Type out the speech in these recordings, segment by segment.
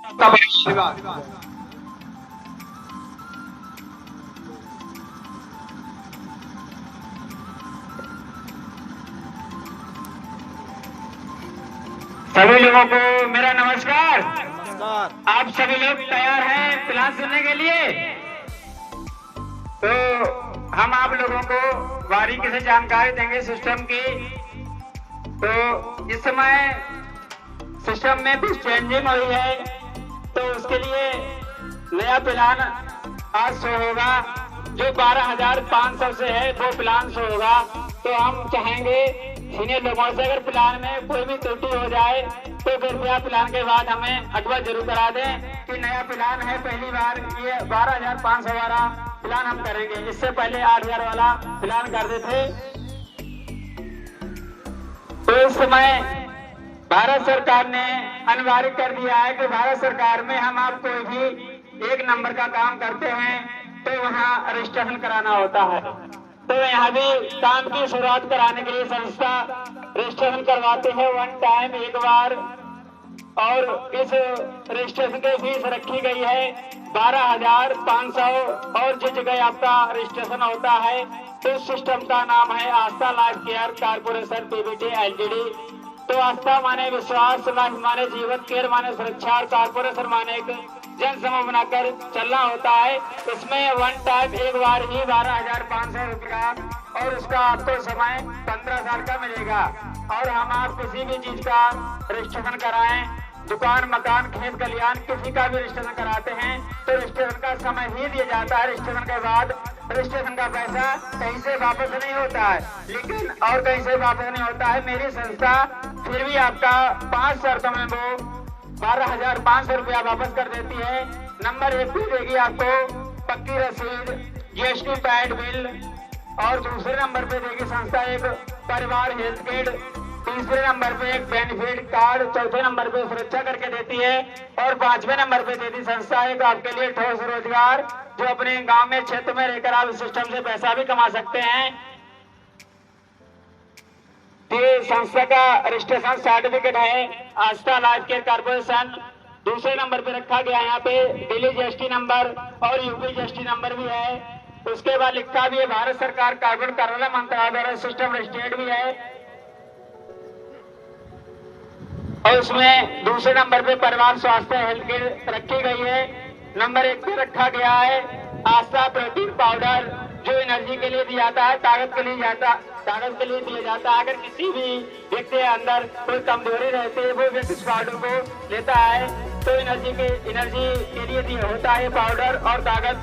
सभी लोगों को मेरा नमस्कार। आप सभी लोग तैयार हैं प्लान सुनने के लिए? तो हम आप लोगों को बारीकी से जानकारी देंगे सिस्टम की। तो इस समय सिस्टम में कुछ चेंजिंग हुई है, तो उसके लिए नया प्लान आज शो होगा जो 12,500 से है, वो प्लान शो होगा। तो हम चाहेंगे सीनियर लोगों से अगर प्लान में कोई भी त्रुटि हो जाए तो कृपया प्लान के बाद हमें अवगत जरूर करा दें कि नया प्लान है, पहली बार ये 12,500 वाला प्लान हम करेंगे। इससे पहले 8,000 वाला प्लान करते थे। तो इस समय भारत सरकार ने अनिवार्य कर दिया है कि भारत सरकार में हम आप कोई भी एक नंबर का काम करते हैं तो वहाँ रजिस्ट्रेशन कराना होता है। तो यहाँ भी काम की शुरुआत कराने के लिए संस्था रजिस्ट्रेशन करवाते हैं वन टाइम, एक बार। और इस रजिस्ट्रेशन की फीस रखी गई है 12,500 और जिस जगह आपका रजिस्ट्रेशन होता है तो उस सिस्टम का नाम है Aastha life care corporation PVT LTD. तो आस्था माने विश्वास, लाइफ माने जीवन, केयर माने सुरक्षा और कारपोरेशन माने एक जन समूह बनाकर चलना होता है। इसमें वन टाइम एक बार ही 12,500 रुपया और उसका आपको समय 15 साल का मिलेगा। और हम आप किसी भी चीज का रजिस्ट्रेशन कराएं, दुकान, मकान, खेत खलियान, किसी का भी रजिस्ट्रेशन कराते हैं तो रजिस्ट्रेशन का समय ही दिया जाता है। रजिस्ट्रेशन के बाद रजिस्ट्रेशन का पैसा कहीं से वापस नहीं होता है, लेकिन और कहीं से वापस नहीं होता है। मेरी संस्था फिर भी आपका 5 शर्तों में वो 12,500 रुपया वापस कर देती है। नंबर 1 पे देगी आपको पक्की रसीद, जीएसटी पैड बिल, और दूसरे नंबर पे देगी संस्था एक परिवार हेल्थ किट, तीसरे नंबर पे एक बेनिफिट कार्ड, चौथे नंबर पे सुरक्षा करके देती है और 5वें नंबर पे देती संस्था एक आपके लिए ठोस रोजगार, जो अपने गांव में क्षेत्र में रहकर आप इस सिस्टम से पैसा भी कमा सकते हैं। ये संस्था का रजिस्ट्रेशन सर्टिफिकेट है आस्था लाइफ केयर कारपोरेशन। दूसरे नंबर पे रखा गया यहाँ पे दिल्ली जीएसटी नंबर और यूपी जीएसटी नंबर भी है। उसके बाद लिखा भी है भारत सरकार कार्बन कार्यालय मंत्रालय द्वारा सिस्टम रजिस्टर्ड भी है। और उसमें दूसरे नंबर पे परिवार स्वास्थ्य हेल्थ केयर रखी गई है। नंबर 1 पे रखा गया है आस्था प्रोटीन पाउडर, जो एनर्जी के लिए दिया जाता है, ताकत के लिए दिया जाता है। अगर किसी भी व्यक्ति के अंदर कोई कमजोरी रहती है वो व्यक्ति इस पाउडर को लेता है तो एनर्जी के लिए होता है पाउडर, और ताकत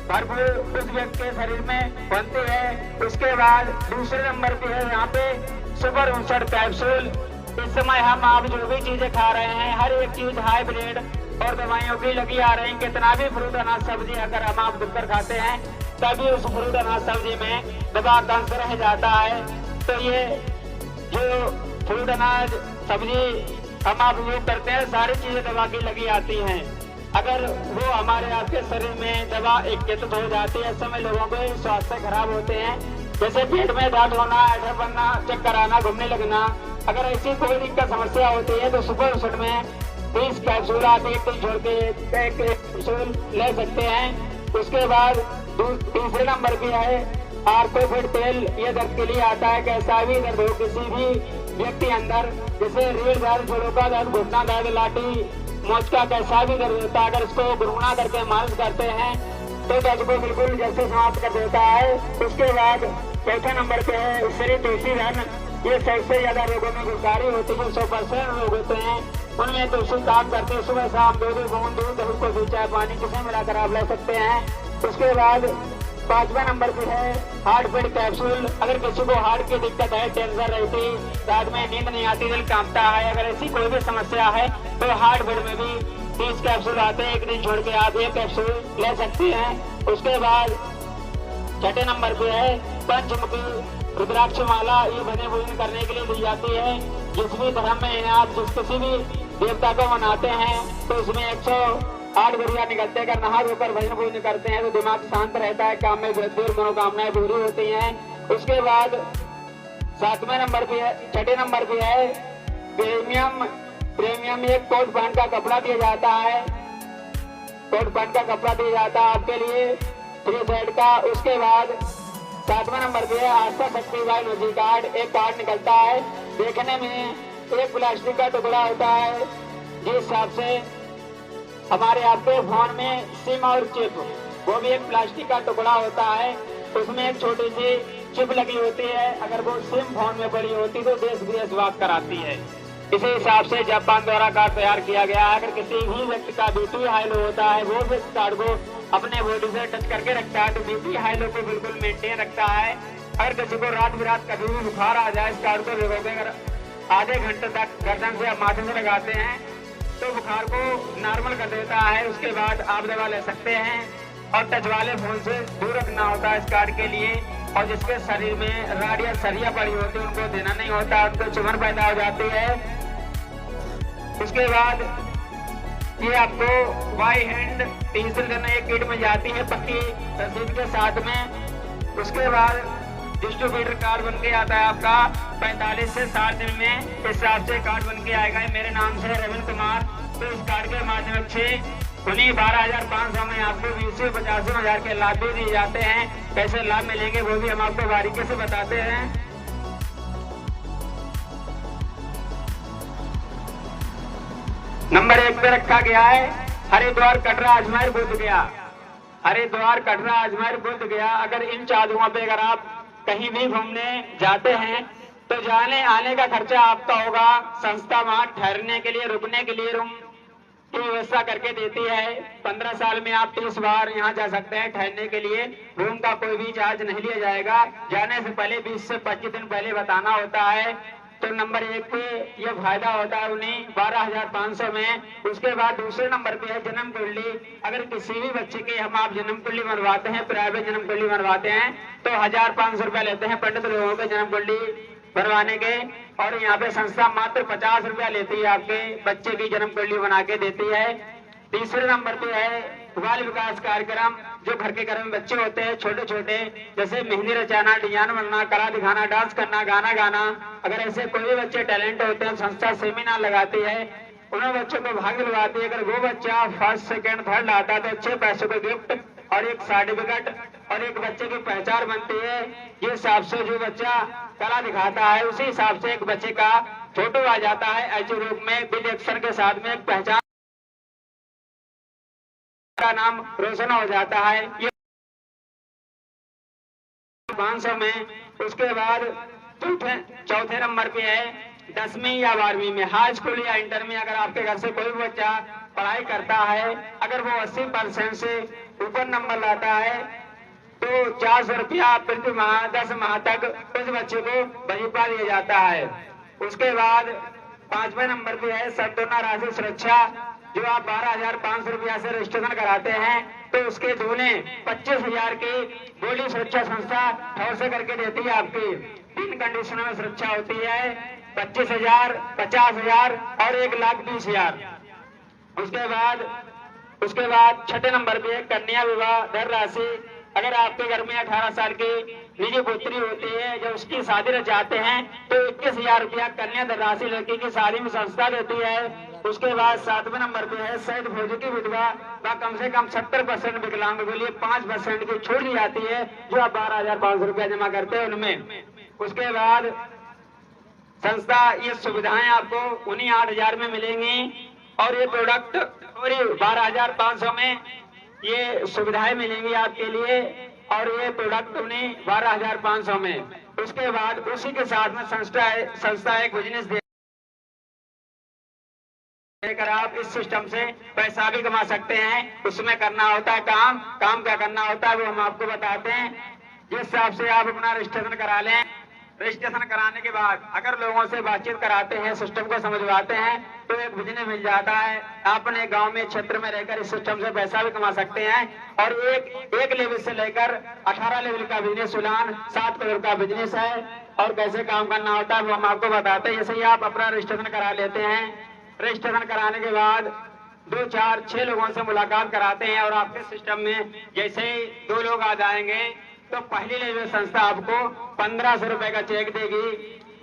भरपूर उस व्यक्ति के शरीर में बनती है। उसके बाद दूसरे नंबर पे है यहाँ पे सुपर इंसर्ट कैप्सूल। इस समय हम आप जो भी चीजें खा रहे हैं हर एक चीज हाइब्रिड और दवाइयों की लगी आ रही है। कितना भी फ्रूट अनाज सब्जी अगर हम आप दुखकर खाते हैं तभी उस फ्रूट अनाज सब्जी में दवा का अंश रह जाता है। तो ये जो फ्रूट अनाज सब्जी हम आप यूज करते हैं सारी चीजें दवा की लगी आती हैं। अगर वो हमारे आपके शरीर में दवा एकत्रित हो जाती है, इस समय लोगों के स्वास्थ्य खराब होते हैं, जैसे पेट में दर्द होना, ऐसा बनना, चक्कर आना, घूमने लगना। अगर ऐसी कोई दिक्कत समस्या होती है तो सुपर औषध में 20 कैप्सूल आप एक दिन छोड़ के एक कैप्सूल ले सकते हैं। उसके बाद तीसरे नंबर पे है आर्थोफिट तेल। ये दर्द के लिए आता है, कैसा भी दर्द हो किसी भी व्यक्ति अंदर, जैसे रीढ़ दर्द, जोड़ों का दर्द, घुटना दर्द, लाठी मोच का कैसा भी दर्द होता है, अगर इसको गुनगुना करके मालिश करते हैं तो दर्द को बिल्कुल जैसे समाप्त कर देता है। उसके बाद चौथे नंबर पे है श्री तुलसी धन। ये सबसे ज्यादा रोगों में गुणकारी होती है, 100% रोग होते हैं उनमें तुलसी काम करते हैं। सुबह शाम 2 बूंद दूध, दही को दूध, चाय, पानी किसे मिलाकर आप ले सकते हैं। उसके बाद 5वें नंबर पे है हार्ट बेड कैप्सूल। अगर किसी को हार्ट की दिक्कत है, टेंशन रहती, रात में नींद नहीं आती, दिल कांपता है, अगर ऐसी कोई भी समस्या है तो हार्ट बेड में भी 30 कैप्सूल आते हैं, एक दिन छोड़ के आप 1 कैप्सूल ले सकते हैं। उसके बाद 6ठे नंबर पे है पंचमुखी रुद्राक्ष माला। ये भजन पूजन करने के लिए दी जाती है। जिस भी धर्म में आप जिस किसी भी देवता को मनाते हैं तो उसमें 108 गुड़िया निकलते हैं। अगर नहा धोकर भजन पूजन करते हैं तो दिमाग शांत रहता है, काम में वृद्धि और मनोकामनाएं पूरी होती हैं। उसके बाद 7वें नंबर पे है, 6ठे नंबर पे है प्रीमियम प्रीमियम एक कोट पैंट का कपड़ा दिया जाता है, कोट पैंट का कपड़ा दिया जाता है आपके लिए 3 सेट का। उसके बाद 7वां नंबर पे है आस्था शक्ति बाई एनर्जी कार्ड। एक कार्ड निकलता है, देखने में एक प्लास्टिक का टुकड़ा होता है, जिस हिसाब से हमारे आपके फोन में सिम और चिप, वो भी एक प्लास्टिक का टुकड़ा होता है, उसमें एक छोटी सी चिप लगी होती है। अगर वो सिम फोन में पड़ी होती तो देश विदेश बात कराती है। इसी हिसाब से जापान द्वारा कार्ड तैयार किया गया है। अगर किसी भी व्यक्ति का बीपी हाई लो होता है, वो भी इस कार्ड को अपने बॉडी से टच करके रखता है, तो बीपी हाई लो को बिल्कुल मेंटेन रखता है। अगर किसी को रात बिरात कभी भी बुखार आ जाए, इस कार्ड को भिगो के अगर आधे घंटे तक गर्दन से माथे से लगाते हैं तो बुखार को नॉर्मल कर देता है। उसके बाद आप दवा ले सकते हैं। और टच वाले फोन से दूर रखना होता है इस कार्ड के लिए। और जिसके शरीर में राड या सरिया पड़ी होती है उनको देना नहीं होता, उनको चुभन पैदा हो जाती है। उसके बाद ये आपको वाई हैंड टीजल करना एक किट में जाती है पक्की रसीद के साथ में। उसके बाद डिस्ट्रीब्यूटर कार्ड बन के आता है आपका 45 से 60 दिन में, इस हिसाब से कार्ड बन के आएगा। मेरे नाम से रविंद्र कुमार। तो इस कार्ड के माध्यम से उन्हीं 12,500 में आपको 20 से 85,000 के लाभ भी दिए जाते हैं। कैसे लाभ मिलेंगे वो भी हम आपको बारीकी से बताते हैं। नंबर 1 पे रखा गया है हरिद्वार कटरा अजमेर बुद्ध गया। हरिद्वार कटरा अजमेर बुद्ध गया। अगर इन 4 जगहों पे अगर आप कहीं भी घूमने जाते हैं तो जाने आने का खर्चा आपका होगा। संस्था वहां ठहरने के लिए, रुकने के लिए रूम की व्यवस्था करके देती है। 15 साल में आप 30 बार यहाँ जा सकते हैं ठहरने के लिए। रूम का कोई भी चार्ज नहीं लिया जाएगा। जाने से पहले 20 से 25 दिन पहले बताना होता है। तो नंबर 1 पे ये फायदा होता है उन्हें 12,500 में। उसके बाद दूसरे नंबर पे है जन्म कुंडली। अगर किसी भी बच्चे के हम आप जन्म कुंडली बनवाते हैं, प्राइवेट जन्म कुंडली बनवाते हैं, तो 1,500 रुपया लेते हैं पंडित लोगों के जन्म कुंडली बनवाने के। और यहाँ पे संस्था मात्र 50 रुपया लेती है, आपके बच्चे की जन्म कुंडली बना के देती है। तीसरे नंबर पे है बाल विकास कार्यक्रम। जो घर के घर में बच्चे होते हैं छोटे छोटे, जैसे मेहंदी रचाना, डिजाइन बनना, कला दिखाना, डांस करना, गाना गाना, अगर ऐसे कोई भी बच्चे टैलेंट होते हैं, संस्था सेमिनार लगाती है, उन बच्चों को भाग दिलवाती है। अगर वो बच्चा फर्स्ट सेकंड थर्ड लाता है तो अच्छे पैसों के गिफ्ट और एक सर्टिफिकेट और एक बच्चे की पहचान बनती है। ये हिसाब से जो बच्चा कला दिखाता है उसी हिसाब से एक बच्चे का फोटो आ जाता है एच रूप में, बिल एक्शन के साथ में एक पहचान का नाम रोशन हो जाता है। ये 500 में। उसके बाद चौथे नंबर पे है 10वीं या 12वीं में, हाई स्कूल या इंटर में। अगर आपके घर से कोई बच्चा पढ़ाई करता है, अगर वो 80% से ऊपर नंबर लाता है तो 400 रुपया प्रति माह 10 माह तक उस बच्चे को वजीफा दिया जाता है। उसके बाद 5वें नंबर पे है सद्दुना राशि सुरक्षा। जो आप 12,500 रुपया से रजिस्ट्रेशन कराते हैं तो उसके दूने 25,000 की बोली सुरक्षा संस्था ठोर से करके देती है। आपकी 3 कंडीशनों में सुरक्षा होती है, 25,000, 50,000 और 1,20,000। उसके बाद 6ठे नंबर पे कन्या विवाह धन राशि। अगर आपके घर में 18 साल की निजी पुत्री होती है, जब उसकी शादी रचाते हैं तो 21,000 रुपया कन्या धन राशि लड़की की शादी में संस्था देती है। उसके बाद 7वें नंबर पे है शहीद फौजी की विधवा व कम से कम 70% विकलांगों के लिए 5% की छूट दी जाती है, जो आप 12,500 रुपया जमा करते हैं उनमें। उसके बाद संस्था ये सुविधाएं आपको उन्हीं 8,000 में मिलेंगी और ये प्रोडक्ट और 12,500 में ये सुविधाएं मिलेंगी आपके लिए और ये प्रोडक्ट उन्हीं 12,500 में। उसके बाद उसी के साथ में संस्था एक बिजनेस लेकर आप इस सिस्टम से पैसा भी कमा सकते हैं। उसमें करना होता है काम क्या करना होता है वो हम आपको बताते हैं। जिस हिसाब से आप अपना रजिस्ट्रेशन करा लें, रजिस्ट्रेशन कराने के बाद अगर लोगों से बातचीत कराते हैं, सिस्टम को समझवाते हैं तो एक बिजनेस मिल जाता है। आप अपने गांव में क्षेत्र में रहकर इस सिस्टम से पैसा भी कमा सकते हैं। और एक लेवल से लेकर 18 लेवल का बिजनेस उड़ान 7 करोड़ का बिजनेस है। और कैसे काम करना होता है वो हम आपको बताते हैं। जैसे ही आप अपना रजिस्ट्रेशन करा लेते हैं, रजिस्ट्रेशन कराने के बाद 2, 4, 6 लोगों से मुलाकात कराते हैं और आपके सिस्टम में जैसे ही 2 लोग आ जाएंगे तो पहली लेवल संस्था आपको 1,500 रुपए का चेक देगी।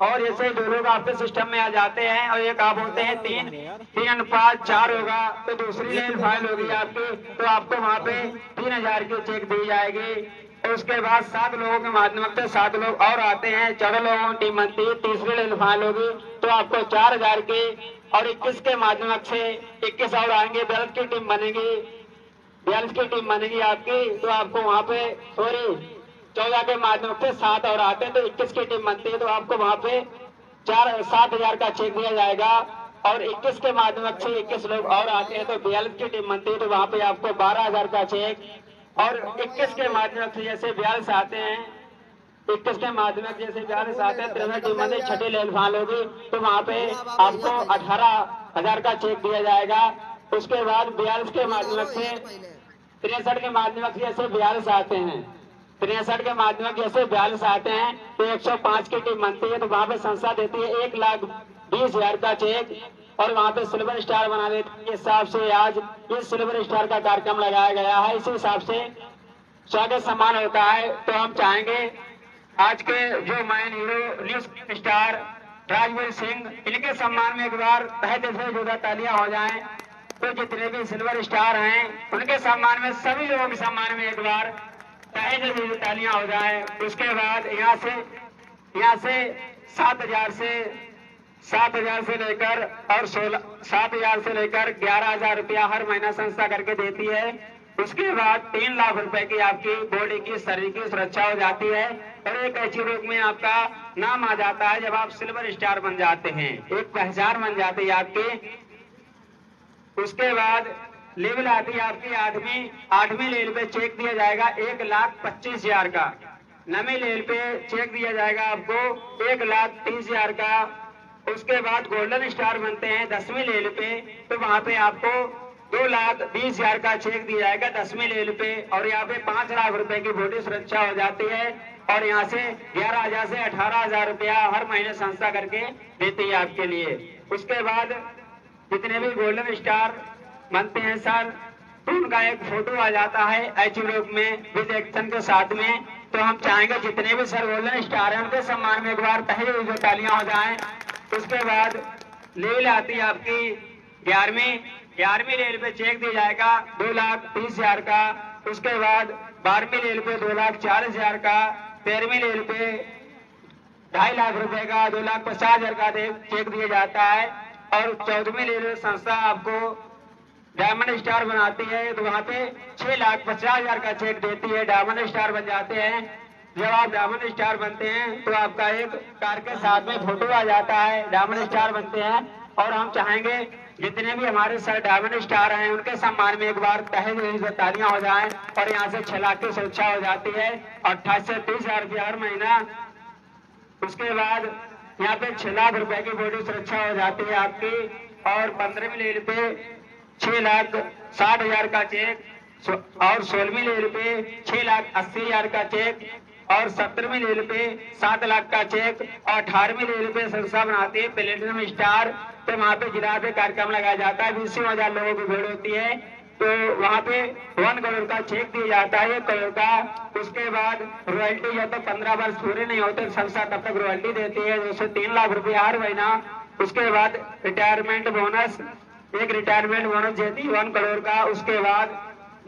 और ऐसे दो लोग आपके सिस्टम में आ जाते हैं और एक आप होते हैं 3:4 होगा तो दूसरी लेन फाइल होगी आपकी, तो आपको वहाँ पे 3000 की चेक दी जाएगी। और उसके बाद 7 लोगों के माध्यम से 7 लोग और आते हैं, 14 लोगों की टीम बनती है, तीसरी लेन फाइल होगी तो आपको 4000 की, और 21 के माध्यम से 21 और आएंगे, 42 की टीम बनेगी, 42 की टीम बनेगी आपकी, तो आपको वहाँ पे 14 के माध्यम से 7 और आते हैं तो 21 की टीम बनती है, तो आपको वहाँ पे 7,000 का चेक दिया जाएगा। और 21 के माध्यम से 21 लोग और आते हैं तो 42 की टीम बनती है, तो वहाँ पे आपको 12,000 का चेक। और 21 के माध्यम से जैसे 42 आते हैं, 21 के माध्यम से जैसे 42 आते हैं, 63 टीम बनती, छठी लेन फाइल होगी तो वहाँ पे आपको 18,000 का चेक दिया जाएगा। उसके बाद 42 के माध्यम से 63 के माध्यम से जैसे 42 आते हैं, 63 के माध्यम जैसे 42 आते हैं तो 105 की टीम बनती है, तो वहाँ पे संस्था देती है 1,20,000 का चेक और वहाँ पे सिल्वर स्टार बना देती है। इस हिसाब से आज ये सिल्वर स्टार का कार्यक्रम लगाया गया है, इसी हिसाब से स्वागत सम्मान होता है। तो हम चाहेंगे आज के जो man hero news star Rajveer Singh, इनके सम्मान में एक बार तहे दिल से जोरदार तालियां हो जाएं। तो जितने भी सिल्वर स्टार हैं उनके सम्मान में, सभी लोगों के सम्मान में एक बार तहे दिल से तालियां हो जाएं। उसके बाद यहाँ से 7,000 से लेकर और 7,000 से लेकर 11,000 रुपया हर महीना संस्था करके देती है। उसके बाद 3 लाख रुपए की आपकी बॉडी की शरीर की सुरक्षा हो जाती है और एक ऐसी रोग में आपका नाम आ जाता है जब आप सिल्वर स्टार बन जाते हैं, एक पहचान बन जाती है आपकी। उसके बाद लेवल आती है आपकी 8वीं लेवल पे चेक दिया जाएगा 1,25,000 का, 9वीं लेवल पे चेक दिया जाएगा आपको 1,30,000 का। उसके बाद गोल्डन स्टार बनते हैं 10वीं लेवल पे, तो वहाँ पे आपको 2,20,000 का चेक दिया जाएगा 10वीं लेवल पे, और यहाँ पे 5 लाख रुपए की बॉडी सुरक्षा हो जाती है। और यहाँ से 11,000 से 18,000 रुपया हर महीने संस्था करके देती है आपके लिए। उसके बाद जितने भी गोल्डन स्टार बनते हैं सर, तो उनका एक फोटो आ जाता है एच में विद एक्शन के साथ में। तो हम चाहेंगे जितने भी सर गोल्डन स्टार हैं उनके सम्मान में एक बार तहे जो तालियां हो जाएं। उसके बाद लेवल आती है आपकी 11वीं लेवल पे चेक दिया जाएगा 2,30,000 का। उसके बाद 12वीं लेवल पे 2,40,000 का, 13वीं लेवल पे 2.5 लाख रुपए का 2,50,000 का चेक दिया जाता है। और 14वीं लेवल संस्था आपको डायमंड स्टार बनाती है, तो वहाँ पे 6,50,000 का चेक देती है, डायमंड स्टार बन जाते हैं। जब आप डायमंड स्टार बनते हैं तो आपका एक कार के साथ में फोटो आ जाता है, डायमंड स्टार बनते हैं। और हम चाहेंगे जितने भी हमारे सर डायमंड स्टार हैं उनके सम्मान में एक बार तहे दिल से तालियां हो जाएं। और यहाँ से 6 लाख की सुरक्षा हो जाती है, 28 से 30,000 रुपया हर महीना। उसके बाद यहाँ पे 6 लाख रुपए की बॉडी सुरक्षा हो जाती है आपकी। और 15वीं लेवल पे 6,60,000 का चेक, और 16वीं लेवल पे 6,80,000 का चेक, और 17वीं लेवल पे 7 लाख का चेक, और 18वीं लेवल पे संस्था बनाती है प्लेटिनम स्टार। तो वहाँ पे जिला पे कार्यक्रम लगाया जाता है, 20,000 लोगों की भीड़ होती है, तो वहाँ पे 1 करोड़ का चेक दिया जाता है, 1 करोड़ का। उसके बाद रॉयल्टी जब तक 15 वर्ष पूरे नहीं होते संस्था तब तक रॉयल्टी देती है, 2 से 3 लाख रुपया हर महीना। उसके बाद रिटायरमेंट बोनस, एक रिटायरमेंट बोनस देती है 1 करोड़ का। उसके बाद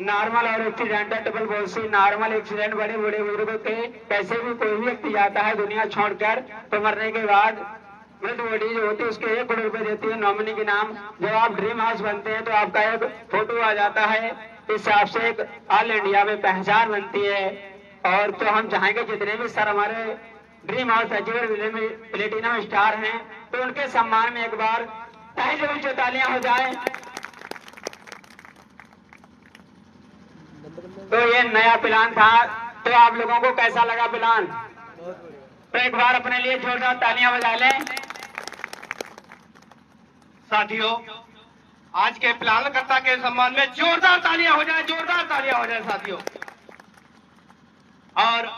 नॉर्मल और accidental double policy, normal accident बड़े बड़े बुजुर्गों के कैसे भी कोई भी व्यक्ति जाता है दुनिया छोड़कर, तो मरने के बाद मृत बॉडी जो होती है उसके 1 करोड़ रुपए देती है नॉमिनी के नाम। जब आप ड्रीम हाउस बनते हैं तो आपका एक फोटो आ जाता है, इस हिसाब से एक ऑल इंडिया में पहचान बनती है। और तो हम चाहेंगे जितने भी सर हमारे dream house achiever platinum star हैं तो उनके सम्मान में एक बार तहे दिल से तालियां हो जाए। तो ये नया प्लान था, तो आप लोगों को कैसा लगा प्लान? तो एक बार अपने लिए जोरदार तालियां बजा लें। साथियों, आज के प्लानकर्ता के सम्मान में जोरदार तालियां हो जाए, जोरदार तालियां हो जाए साथियों। और